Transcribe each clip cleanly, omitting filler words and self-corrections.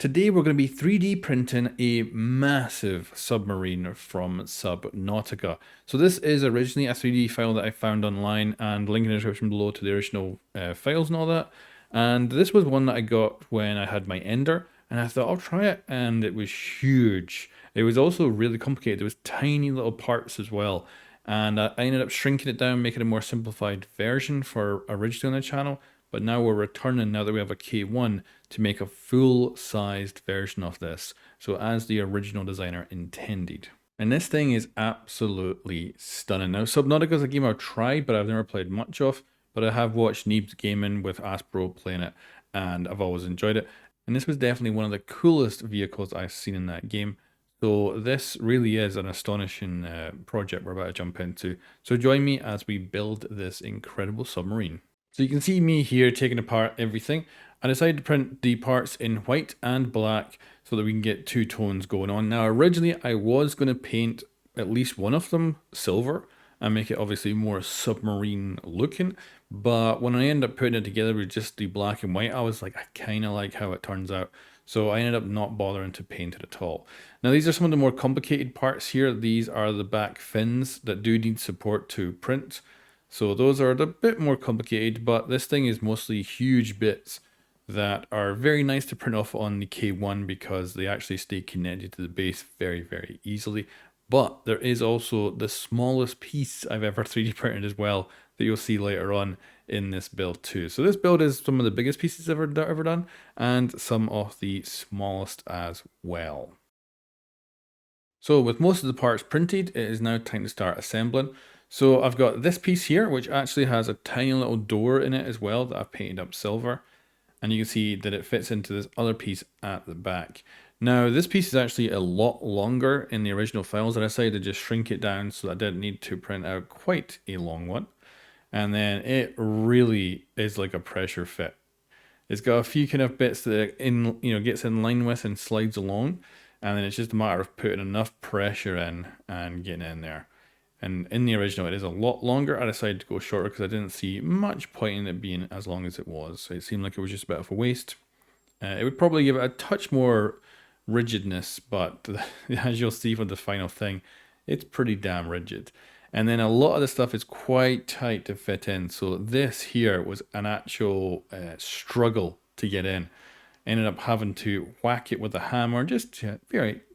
Today we're going to be 3D printing a massive submarine from Subnautica. So this is originally a 3D file that I found online, and link in the description below to the original files and all that. And this was one that I got when I had my Ender, and I thought I'll try it, and it was huge. It was also really complicated. There was tiny little parts as well. And I ended up shrinking it down, making a more simplified version for originally on the channel. But now we're returning, now that we have a K1, to make a full-sized version of this. So as the original designer intended. And this thing is absolutely stunning. Now, Subnautica is a game I've tried, but I've never played much of. But I have watched Neebs Gaming with Aspro playing it, and I've always enjoyed it. And this was definitely one of the coolest vehicles I've seen in that game. So this really is an astonishing project we're about to jump into. So join me as we build this incredible submarine. So you can see me here taking apart everything. I decided to print the parts in white and black so that we can get two tones going on. Now originally I was going to paint at least one of them silver and make it obviously more submarine looking. But when I ended up putting it together with just the black and white, I was like, I kind of like how it turns out. So I ended up not bothering to paint it at all. Now these are some of the more complicated parts here. These are the back fins that do need support to print. So those are a bit more complicated, but this thing is mostly huge bits that are very nice to print off on the K1 because they actually stay connected to the base very, very easily. But there is also the smallest piece I've ever 3D printed as well that you'll see later on in this build too. So this build is some of the biggest pieces ever done and some of the smallest as well. So with most of the parts printed, it is now time to start assembling. So I've got this piece here, which actually has a tiny little door in it as well that I've painted up silver. And you can see that it fits into this other piece at the back. Now, this piece is actually a lot longer in the original files. I decided to just shrink it down so that I didn't need to print out quite a long one. And then it really is like a pressure fit. It's got a few kind of bits that it gets in line with and slides along. And then it's just a matter of putting enough pressure in and getting in there. And in the original, it is a lot longer. I decided to go shorter because I didn't see much point in it being as long as it was. So it seemed like it was just a bit of a waste. It would probably give it a touch more rigidness, but as you'll see for the final thing, it's pretty damn rigid. And then a lot of the stuff is quite tight to fit in. So this here was an actual struggle to get in. Ended up having to whack it with a hammer just to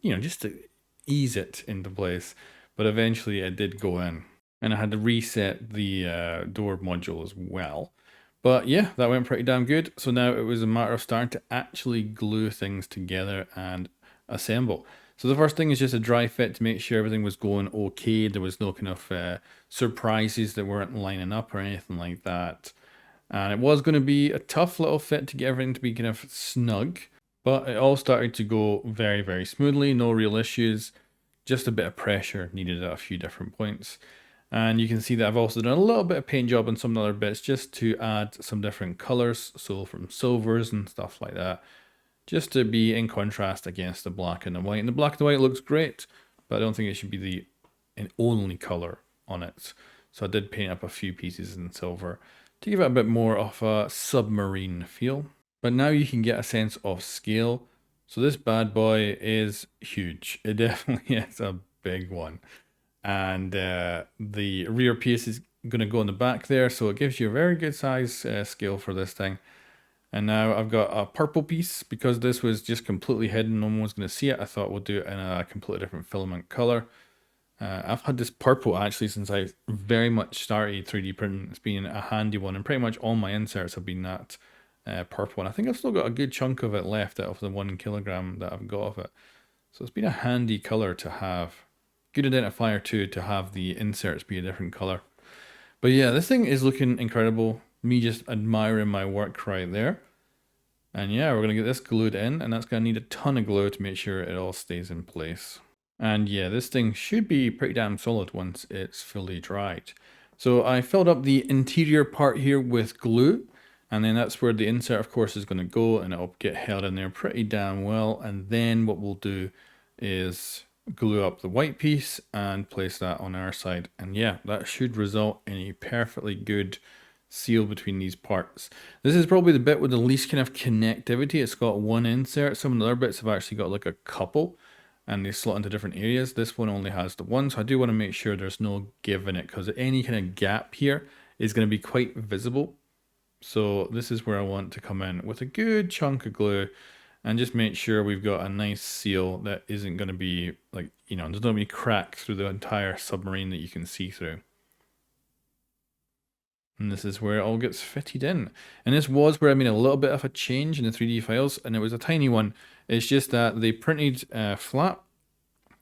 just to ease it into place. But eventually it did go in. And I had to reset the door module as well. But yeah, that went pretty damn good. So now it was a matter of starting to actually glue things together and assemble. So the first thing is just a dry fit to make sure everything was going okay. There was no kind of surprises that weren't lining up or anything like that. And it was going to be a tough little fit to get everything to be kind of snug. But it all started to go very, very smoothly. No real issues. Just a bit of pressure needed at a few different points. And you can see that I've also done a little bit of paint job on some other bits just to add some different colors. So from silvers and stuff like that. Just to be in contrast against the black and the white. And the black and the white looks great, but I don't think it should be the only color on it. So I did paint up a few pieces in silver to give it a bit more of a submarine feel. But now you can get a sense of scale. So this bad boy is huge. It definitely is a big one. And the rear piece is going to go in the back there. So it gives you a very good size scale for this thing. And now I've got a purple piece because this was just completely hidden. No one was going to see it. I thought we'll do it in a completely different filament color. I've had this purple actually since I very much started 3D printing. It's been a handy one, and pretty much all my inserts have been that purple one. I think I've still got a good chunk of it left out of the 1 kilogram that I've got of it. So it's been a handy color to have. Good identifier too to have the inserts be a different color. But yeah, this thing is looking incredible. Me just admiring my work right there. And yeah, we're going to get this glued in, and that's going to need a ton of glue to make sure it all stays in place. And yeah, this thing should be pretty damn solid once it's fully dried. So I filled up the interior part here with glue, and then that's where the insert of course is going to go, and it'll get held in there pretty damn well. And then what we'll do is glue up the white piece and place that on our side. And yeah, that should result in a perfectly good seal between these parts. This is probably the bit with the least kind of connectivity. It's got one insert. Some of the other bits have actually got like a couple and they slot into different areas. This one only has the one, so I do want to make sure there's no give in it because any kind of gap here is going to be quite visible. So this is where I want to come in with a good chunk of glue and just make sure we've got a nice seal that isn't going to be like, you know, there's not going to be cracks through the entire submarine that you can see through. And this is where it all gets fitted in. And this was where I made a little bit of a change in the 3D files, and it was a tiny one. It's just that they printed flat,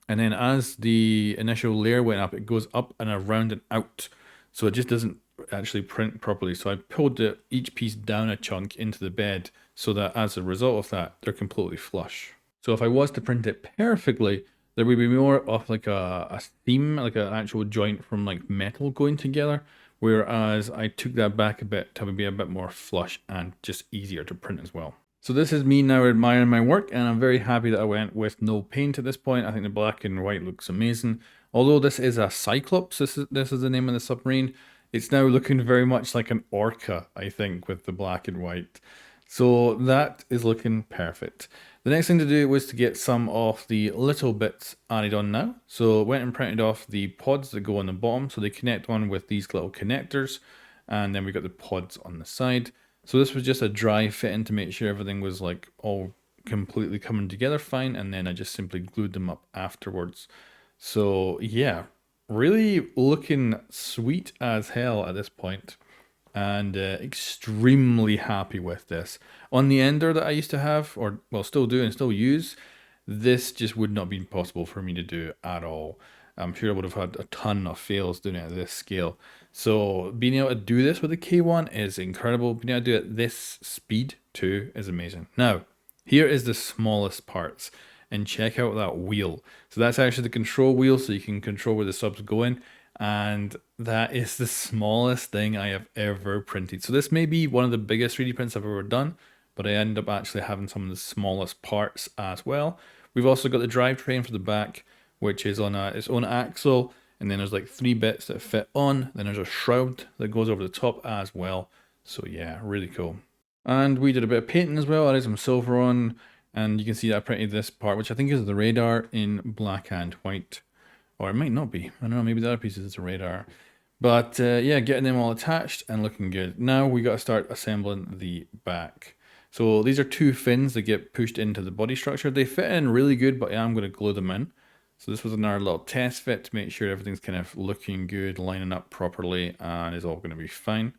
and then as the initial layer went up, it goes up and around and out. So it just doesn't actually print properly. So I pulled each piece down a chunk into the bed so that as a result of that, they're completely flush. So if I was to print it perfectly, there would be more of like a theme, like an actual joint from like metal going together. Whereas I took that back a bit to be a bit more flush and just easier to print as well. So this is me now admiring my work, and I'm very happy that I went with no paint at this point. I think the black and white looks amazing. Although this is a Cyclops, this is the name of the submarine, it's now looking very much like an orca, I think, with the black and white. So that is looking perfect. The next thing to do was to get some of the little bits added on now. So went and printed off the pods that go on the bottom. So they connect on with these little connectors. And then we got the pods on the side. So this was just a dry fitting to make sure everything was like all completely coming together fine. And then I just simply glued them up afterwards. So yeah, really looking sweet as hell at this point. And extremely happy with this. On the Ender that I used to have, or well, still do and still use, this just would not be possible for me to do at all. I'm sure I would have had a ton of fails doing it at this scale. So being able to do this with the K1 is incredible. Being able to do it at this speed too is amazing. Now, here is the smallest parts. And check out that wheel. So that's actually the control wheel, so you can control where the sub's going. And that is the smallest thing I have ever printed. So this may be one of the biggest 3D prints I've ever done, but I end up actually having some of the smallest parts as well. We've also got the drivetrain for the back, which is on its own axle, and then there's like 3 bits that fit on. Then there's a shroud that goes over the top as well. So yeah, really cool. And we did a bit of painting as well. I did some silver on, and you can see that I printed this part, which I think is the radar, in black and white. Or it might not be. I don't know, maybe the other pieces is a radar. But yeah, getting them all attached and looking good. Now we got to start assembling the back. So these are 2 fins that get pushed into the body structure. They fit in really good, but I am going to glue them in. So this was another little test fit to make sure everything's kind of looking good, lining up properly, and is all going to be fine.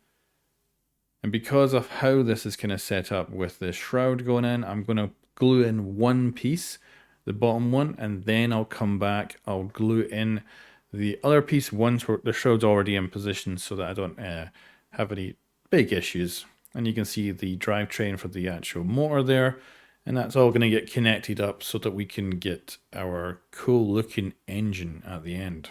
And because of how this is kind of set up with the shroud going in, I'm going to glue in one piece, the bottom one, and then I'll come back, I'll glue in the other piece once the shroud's already in position so that I don't have any big issues. And you can see the drivetrain for the actual motor there, and that's all going to get connected up so that we can get our cool looking engine at the end.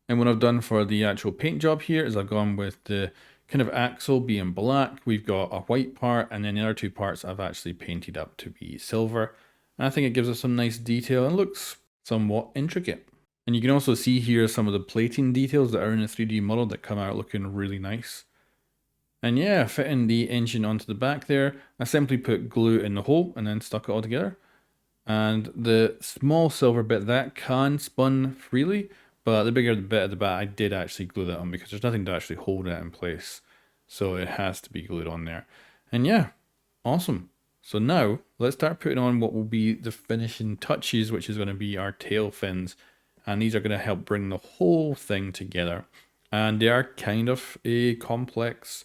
And what I've done for the actual paint job here is I've gone with the kind of axle being black. We've got a white part, and then the other 2 parts I've actually painted up to be silver. And I think it gives us some nice detail and looks somewhat intricate. And you can also see here some of the plating details that are in the 3D model that come out looking really nice. And yeah, fitting the engine onto the back there, I simply put glue in the hole and then stuck it all together. And the small silver bit, that can spun freely, but the bigger the bit at the back, I did actually glue that on because there's nothing to actually hold it in place. So it has to be glued on there. And yeah, awesome. So now let's start putting on what will be the finishing touches, which is going to be our tail fins. And these are going to help bring the whole thing together. And they are kind of a complex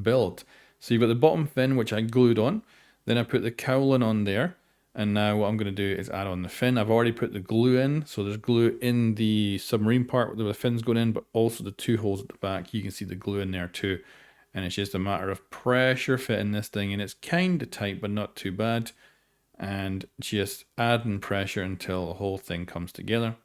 build. So you've got the bottom fin, which I glued on. Then I put the cowling on there. And now what I'm going to do is add on the fin. I've already put the glue in. So there's glue in the submarine part where the fin's going in, but also the 2 holes at the back. You can see the glue in there too. And it's just a matter of pressure fitting this thing. And it's kind of tight, but not too bad. And just adding pressure until the whole thing comes together.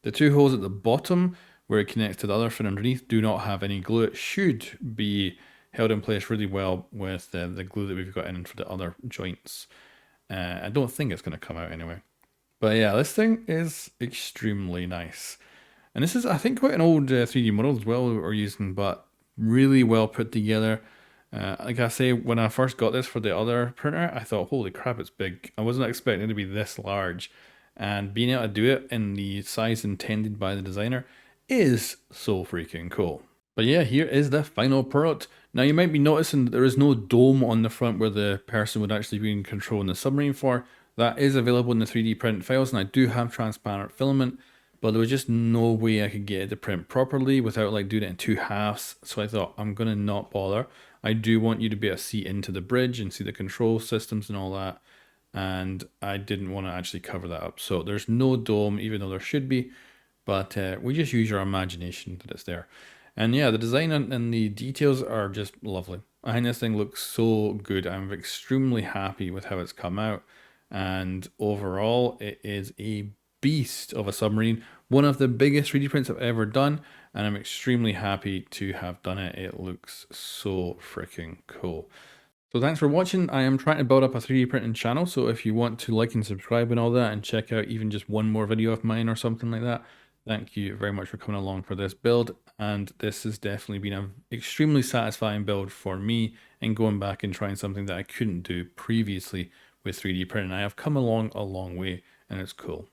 The 2 holes at the bottom where it connects to the other fin underneath do not have any glue. It should be held in place really well with the glue that we've got in for the other joints. I don't think it's going to come out anyway. But yeah, this thing is extremely nice. And this is, I think, quite an old 3D model as well that we're using, but really well put together. Like I say, when I first got this for the other printer, I thought, holy crap, it's big. I wasn't expecting it to be this large. And being able to do it in the size intended by the designer is so freaking cool. But yeah, here is the final product. Now you might be noticing that there is no dome on the front where the person would actually be in controlling the submarine for. That is available in the 3D print files, and I do have transparent filament, but there was just no way I could get it to print properly without like doing it in two halves. So I thought, I'm gonna not bother. I do want you to be able to see into the bridge and see the control systems and all that. And I didn't want to actually cover that up. So there's no dome, even though there should be, but we just use our imagination that it's there. And yeah, the design and the details are just lovely. I think this thing looks so good. I'm extremely happy with how it's come out. And overall, it is a beast of a submarine. One of the biggest 3D prints I've ever done. And I'm extremely happy to have done it. It looks so freaking cool. So thanks for watching. I am trying to build up a 3D printing channel. So if you want to like and subscribe and all that and check out even just one more video of mine or something like that, thank you very much for coming along for this build. And this has definitely been an extremely satisfying build for me in going back and trying something that I couldn't do previously with 3D printing. I have come along a long way and it's cool.